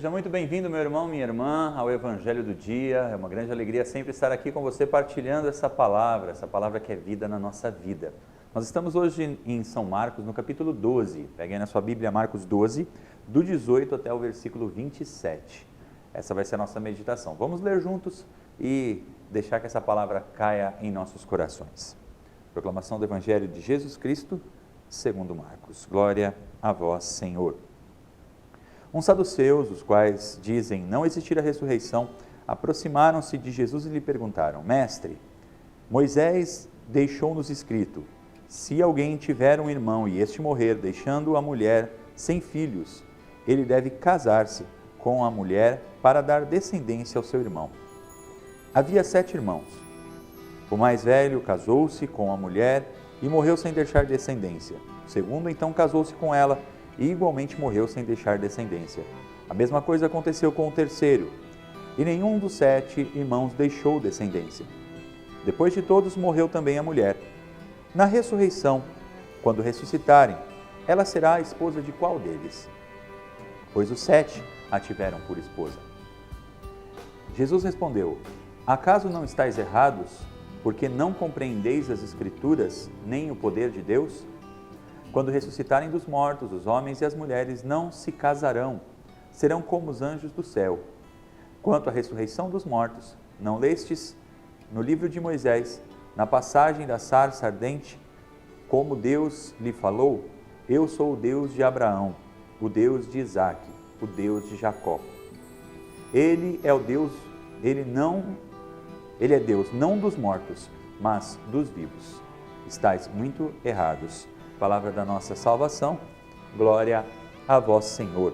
Seja muito bem-vindo, meu irmão, minha irmã, ao Evangelho do Dia. É uma grande alegria sempre estar aqui com você partilhando essa palavra que é vida na nossa vida. Nós estamos hoje em São Marcos, no capítulo 12. Pegue aí na sua Bíblia Marcos 12, do 18 até o versículo 27. Essa vai ser a nossa meditação. Vamos ler juntos e deixar que essa palavra caia em nossos corações. Proclamação do Evangelho de Jesus Cristo, segundo Marcos. Glória a vós, Senhor. Uns saduceus, os quais dizem não existir a ressurreição, aproximaram-se de Jesus e lhe perguntaram: Mestre, Moisés deixou-nos escrito: se alguém tiver um irmão e este morrer, deixando a mulher sem filhos, ele deve casar-se com a mulher para dar descendência ao seu irmão. Havia 7 irmãos. O mais velho casou-se com a mulher e morreu sem deixar descendência. O segundo então casou-se com ela e igualmente morreu sem deixar descendência. A mesma coisa aconteceu com o terceiro, e nenhum dos 7 irmãos deixou descendência. Depois de todos morreu também a mulher. Na ressurreição, quando ressuscitarem, ela será a esposa de qual deles? Pois os 7 a tiveram por esposa. Jesus respondeu: acaso não estáis errados, porque não compreendeis as Escrituras, nem o poder de Deus? Quando ressuscitarem dos mortos, os homens e as mulheres não se casarão, serão como os anjos do céu. Quanto à ressurreição dos mortos, não lestes no livro de Moisés, na passagem da sarça ardente, como Deus lhe falou: eu sou o Deus de Abraão, o Deus de Isaque, o Deus de Jacó. Ele é Deus não dos mortos, mas dos vivos. Estais muito errados. Palavra da nossa salvação, glória a vós, Senhor.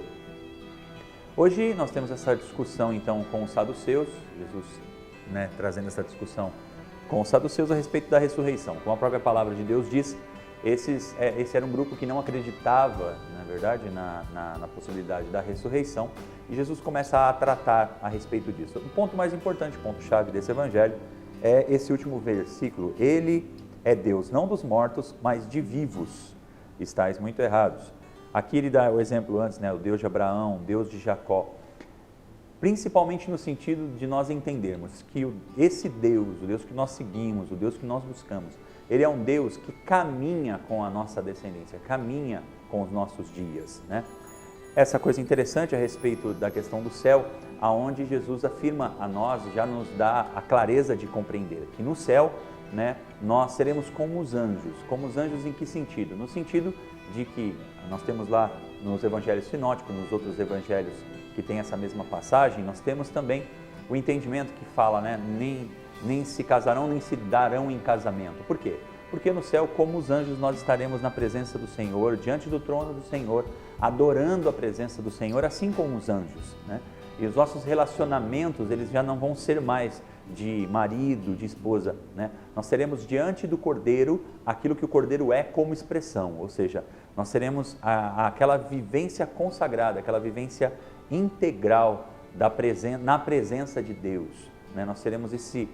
Hoje nós temos essa discussão então com os saduceus, Jesus trazendo essa discussão com os saduceus a respeito da ressurreição. Como a própria palavra de Deus diz, esse era um grupo que não acreditava, na verdade, na possibilidade da ressurreição, e Jesus começa a tratar a respeito disso. O ponto mais importante, o ponto-chave desse evangelho, é esse último versículo: Ele é Deus não dos mortos, mas de vivos. Estais muito errados. Aqui ele dá o exemplo antes, o Deus de Abraão, o Deus de Jacó. Principalmente no sentido de nós entendermos que esse Deus, o Deus que nós seguimos, o Deus que nós buscamos, ele é um Deus que caminha com a nossa descendência, caminha com os nossos dias, Essa coisa interessante a respeito da questão do céu, aonde Jesus afirma a nós, já nos dá a clareza de compreender, que no céu, nós seremos como os anjos. Como os anjos em que sentido? No sentido de que nós temos lá nos evangelhos sinóticos, nos outros evangelhos que tem essa mesma passagem, nós temos também o entendimento que fala, nem se casarão, nem se darão em casamento. Por quê? Porque no céu, como os anjos, nós estaremos na presença do Senhor, diante do trono do Senhor, adorando a presença do Senhor, assim como os anjos, E os nossos relacionamentos, eles já não vão ser mais de marido, de esposa, Nós teremos diante do Cordeiro aquilo que o Cordeiro é como expressão, ou seja, nós teremos aquela vivência consagrada, aquela vivência integral na presença de Deus, Nós teremos esse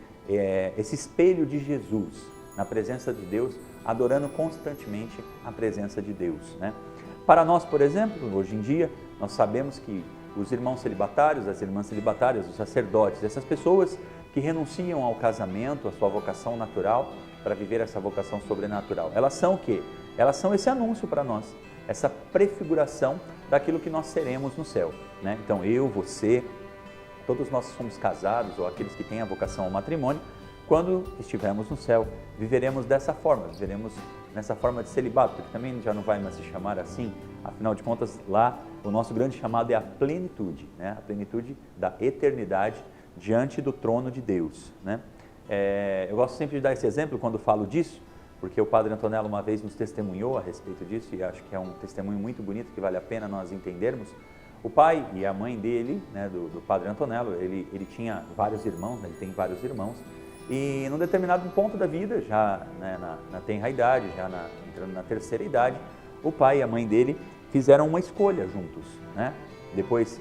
espelho de Jesus na presença de Deus, adorando constantemente a presença de Deus, Para nós, por exemplo, hoje em dia, nós sabemos que os irmãos celibatários, as irmãs celibatárias, os sacerdotes, essas pessoas que renunciam ao casamento, à sua vocação natural, para viver essa vocação sobrenatural. Elas são o quê? Elas são esse anúncio para nós, essa prefiguração daquilo que nós seremos no céu, Então eu, você, todos nós somos casados, ou aqueles que têm a vocação ao matrimônio, quando estivermos no céu, viveremos dessa forma, viveremos nessa forma de celibato, porque também já não vai mais se chamar assim, afinal de contas, lá o nosso grande chamado é a plenitude, a plenitude da eternidade diante do trono de Deus, Eu gosto sempre de dar esse exemplo quando falo disso, porque o Padre Antonello uma vez nos testemunhou a respeito disso, e acho que é um testemunho muito bonito, que vale a pena nós entendermos. O pai e a mãe dele, do Padre Antonello, ele tinha vários irmãos, ele tem vários irmãos, e num determinado ponto da vida, já na tenra idade, entrando na terceira idade, o pai e a mãe dele fizeram uma escolha juntos, Depois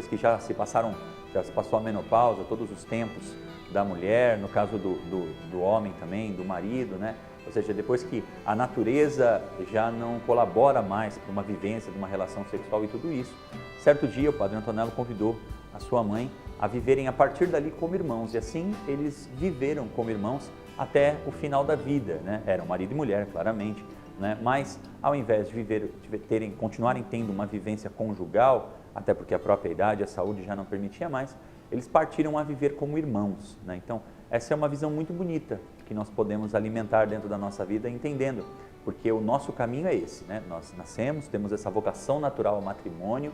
que já se passou a menopausa, todos os tempos da mulher, no caso do homem também, do marido, né? Ou seja, depois que a natureza já não colabora mais para uma vivência de uma relação sexual e tudo isso, certo dia o Padre Antonello convidou a sua mãe a viverem a partir dali como irmãos, e assim eles viveram como irmãos até o final da vida, né? Eram marido e mulher, claramente, né? Mas ao invés de continuarem tendo uma vivência conjugal, até porque a própria idade, a saúde já não permitia mais, eles partiram a viver como irmãos, né? Então, essa é uma visão muito bonita que nós podemos alimentar dentro da nossa vida, entendendo, porque o nosso caminho é esse, né? Nós nascemos, temos essa vocação natural ao matrimônio,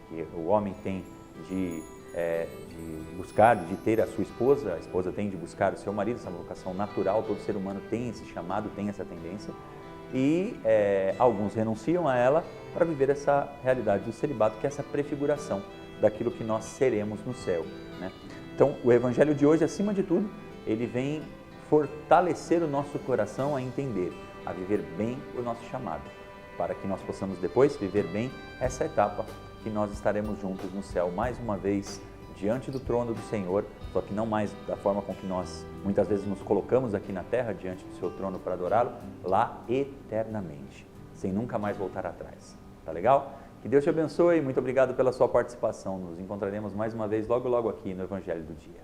que o homem tem de buscar, de ter a esposa tem de buscar o seu marido, essa vocação natural, todo ser humano tem esse chamado, tem essa tendência, e alguns renunciam a ela para viver essa realidade do celibato, que é essa prefiguração daquilo que nós seremos no céu, né? Então, o Evangelho de hoje, acima de tudo, ele vem fortalecer o nosso coração a entender, a viver bem o nosso chamado, para que nós possamos depois viver bem essa etapa que nós estaremos juntos no céu, mais uma vez, diante do trono do Senhor, só que não mais da forma com que nós muitas vezes nos colocamos aqui na terra, diante do seu trono para adorá-lo, lá eternamente, sem nunca mais voltar atrás. Tá legal? Que Deus te abençoe, muito obrigado pela sua participação. Nos encontraremos mais uma vez logo aqui no Evangelho do Dia.